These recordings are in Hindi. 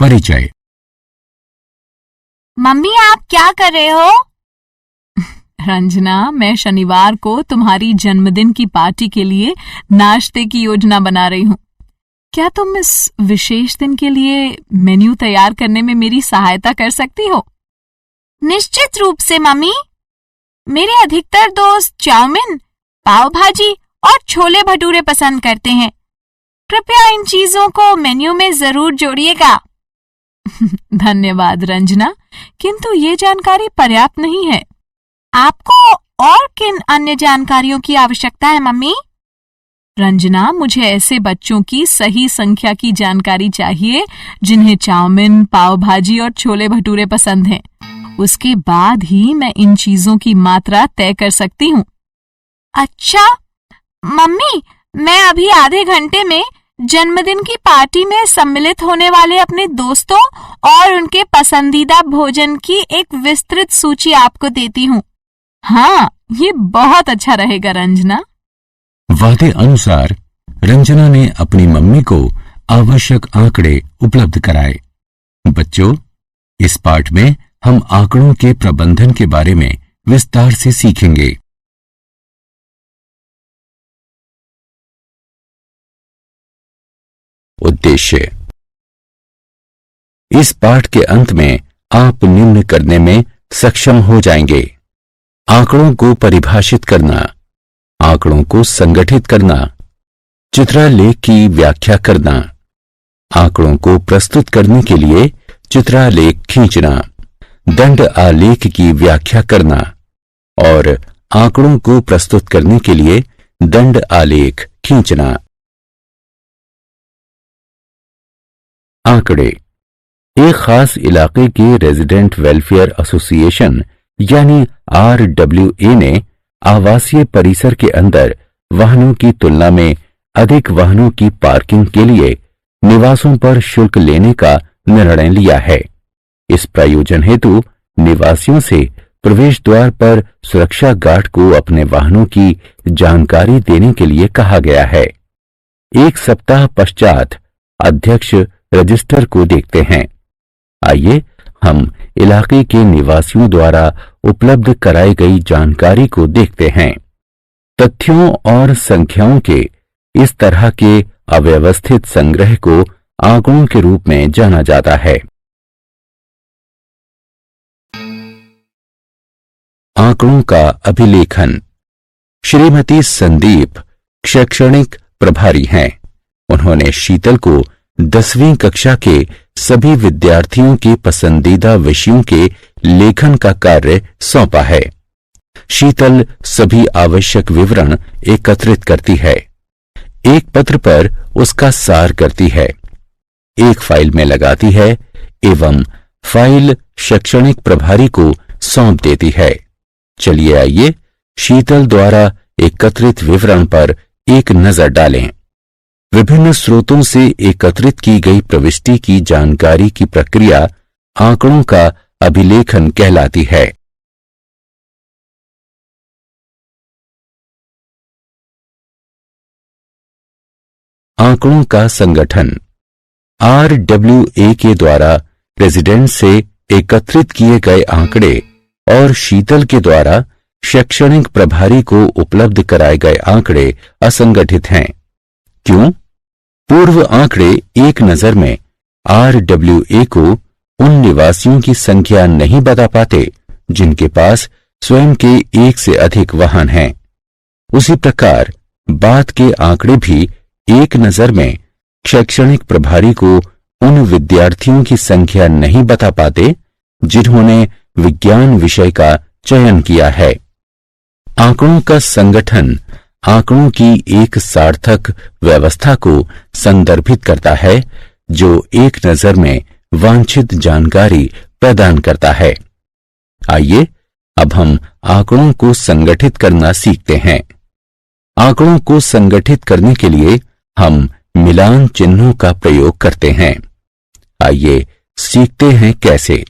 परिचय। मम्मी आप क्या कर रहे हो? रंजना, मैं शनिवार को तुम्हारी जन्मदिन की पार्टी के लिए नाश्ते की योजना बना रही हूँ। क्या तुम इस विशेष दिन के लिए मेन्यू तैयार करने में मेरी सहायता कर सकती हो? निश्चित रूप से मम्मी। मेरे अधिकतर दोस्त चाउमीन, पाव भाजी और छोले भटूरे पसंद करते हैं। कृपया इन चीजों को मेन्यू में जरूर जोड़िएगा। धन्यवाद रंजना, किंतु ये जानकारी पर्याप्त नहीं है। आपको और किन अन्य जानकारियों की आवश्यकता है मम्मी? रंजना, मुझे ऐसे बच्चों की सही संख्या की जानकारी चाहिए जिन्हें चाउमीन, पाव भाजी और छोले भटूरे पसंद हैं। उसके बाद ही मैं इन चीजों की मात्रा तय कर सकती हूँ। अच्छा मम्मी, मैं अभी आधे घंटे में जन्मदिन की पार्टी में सम्मिलित होने वाले अपने दोस्तों और उनके पसंदीदा भोजन की एक विस्तृत सूची आपको देती हूँ। हाँ, ये बहुत अच्छा रहेगा रंजना। वादे अनुसार रंजना ने अपनी मम्मी को आवश्यक आंकड़े उपलब्ध कराए। बच्चों, इस पाठ में हम आंकड़ों के प्रबंधन के बारे में विस्तार से सीखेंगे। उद्देश्य। इस पाठ के अंत में आप निम्न करने में सक्षम हो जाएंगे: आंकड़ों को परिभाषित करना, आंकड़ों को संगठित करना, चित्रालेख की व्याख्या करना, आंकड़ों को प्रस्तुत करने के लिए चित्रालेख खींचना, दंड आलेख की व्याख्या करना और आंकड़ों को प्रस्तुत करने के लिए दंड आलेख खींचना। आंकड़े। एक खास इलाके के रेजिडेंट वेलफेयर एसोसिएशन यानी RWA ने आवासीय परिसर के अंदर वाहनों की तुलना में अधिक वाहनों की पार्किंग के लिए निवासों पर शुल्क लेने का निर्णय लिया है। इस प्रयोजन हेतु निवासियों से प्रवेश द्वार पर सुरक्षा गार्ड को अपने वाहनों की जानकारी देने के लिए कहा गया है। एक सप्ताह पश्चात अध्यक्ष रजिस्टर को देखते हैं। आइए हम इलाके के निवासियों द्वारा उपलब्ध कराई गई जानकारी को देखते हैं। तथ्यों और संख्याओं के इस तरह के अव्यवस्थित संग्रह को आंकड़ों के रूप में जाना जाता है। आंकड़ों का अभिलेखन। श्रीमती संदीप शैक्षणिक प्रभारी हैं। उन्होंने शीतल को 10वीं कक्षा के सभी विद्यार्थियों के पसंदीदा विषयों के लेखन का कार्य सौंपा है। शीतल सभी आवश्यक विवरण एकत्रित करती है, एक पत्र पर उसका सार करती है, एक फाइल में लगाती है एवं फाइल शैक्षणिक प्रभारी को सौंप देती है। चलिए आइए शीतल द्वारा एकत्रित विवरण पर एक नजर डालें। विभिन्न स्रोतों से एकत्रित की गई प्रविष्टि की जानकारी की प्रक्रिया आंकड़ों का अभिलेखन कहलाती है। आंकड़ों का संगठन। RWA के द्वारा रेजिडेंट से एकत्रित किए गए आंकड़े और शीतल के द्वारा शैक्षणिक प्रभारी को उपलब्ध कराए गए आंकड़े असंगठित हैं। क्यों? पूर्व आंकड़े एक नजर में RWA को उन निवासियों की संख्या नहीं बता पाते जिनके पास स्वयं के एक से अधिक वाहन हैं। उसी प्रकार बाद के आंकड़े भी एक नजर में शैक्षणिक प्रभारी को उन विद्यार्थियों की संख्या नहीं बता पाते जिन्होंने विज्ञान विषय का चयन किया है। आंकड़ों का संगठन आंकड़ों की एक सार्थक व्यवस्था को संदर्भित करता है जो एक नजर में वांछित जानकारी प्रदान करता है। आइए अब हम आंकड़ों को संगठित करना सीखते हैं। आंकड़ों को संगठित करने के लिए हम मिलान चिन्हों का प्रयोग करते हैं। आइए सीखते हैं कैसे।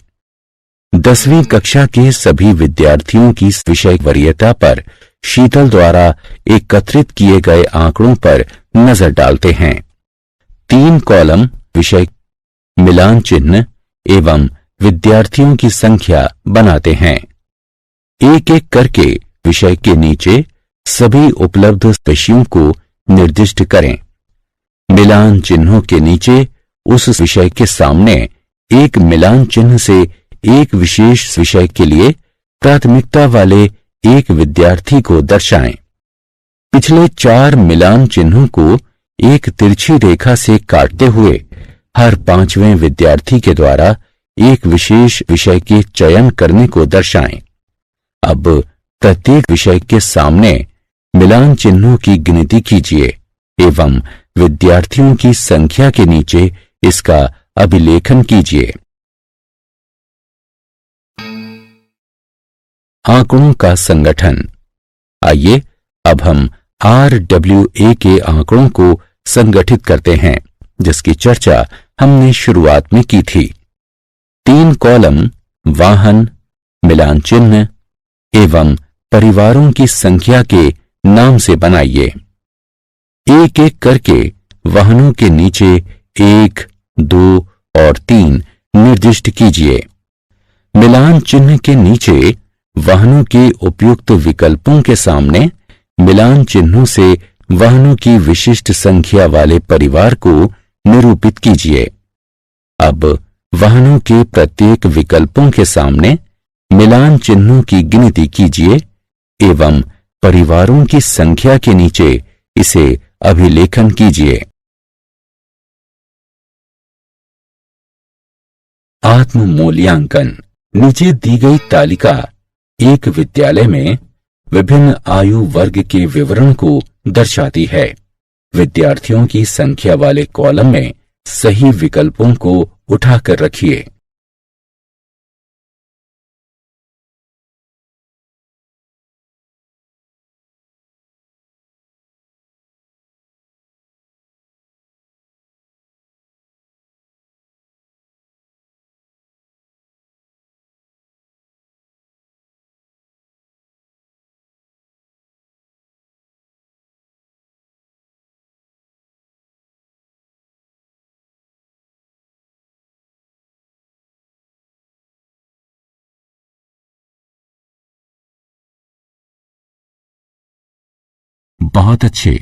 10वीं कक्षा के सभी विद्यार्थियों की विषय वरीयता पर शीतल द्वारा एकत्रित किए गए आंकड़ों पर नजर डालते हैं। 3 कॉलम विषय मिलान चिन्ह एवं विद्यार्थियों की संख्या बनाते हैं। एक एक करके विषय के नीचे सभी उपलब्ध विषयों को निर्दिष्ट करें। मिलान चिन्हों के नीचे उस विषय के सामने एक मिलान चिन्ह से एक विशेष विषय के लिए प्राथमिकता वाले एक विद्यार्थी को दर्शाएं। पिछले 4 मिलान चिन्हों को एक तिरछी रेखा से काटते हुए हर 5वें विद्यार्थी के द्वारा एक विशेष विषय के चयन करने को दर्शाएं। अब प्रत्येक विषय के सामने मिलान चिन्हों की गिनती कीजिए एवं विद्यार्थियों की संख्या के नीचे इसका अभिलेखन कीजिए। आंकड़ों का संगठन। आइए अब हम RWA के आंकड़ों को संगठित करते हैं, जिसकी चर्चा हमने शुरुआत में की थी। 3 कॉलम वाहन, मिलान चिन्ह एवं परिवारों की संख्या के नाम से बनाइए। एक एक करके वाहनों के नीचे 1, 2 और 3 निर्दिष्ट कीजिए। मिलान चिन्ह के नीचे वाहनों के उपयुक्त विकल्पों के सामने मिलान चिन्हों से वाहनों की विशिष्ट संख्या वाले परिवार को निरूपित कीजिए। अब वाहनों के प्रत्येक विकल्पों के सामने मिलान चिन्हों की गिनती कीजिए एवं परिवारों की संख्या के नीचे इसे अभिलेखन कीजिए। आत्म मूल्यांकन। नीचे दी गई तालिका एक विद्यालय में विभिन्न आयु वर्ग के विवरण को दर्शाती है। विद्यार्थियों की संख्या वाले कॉलम में सही विकल्पों को उठाकर रखिए। बहुत अच्छे।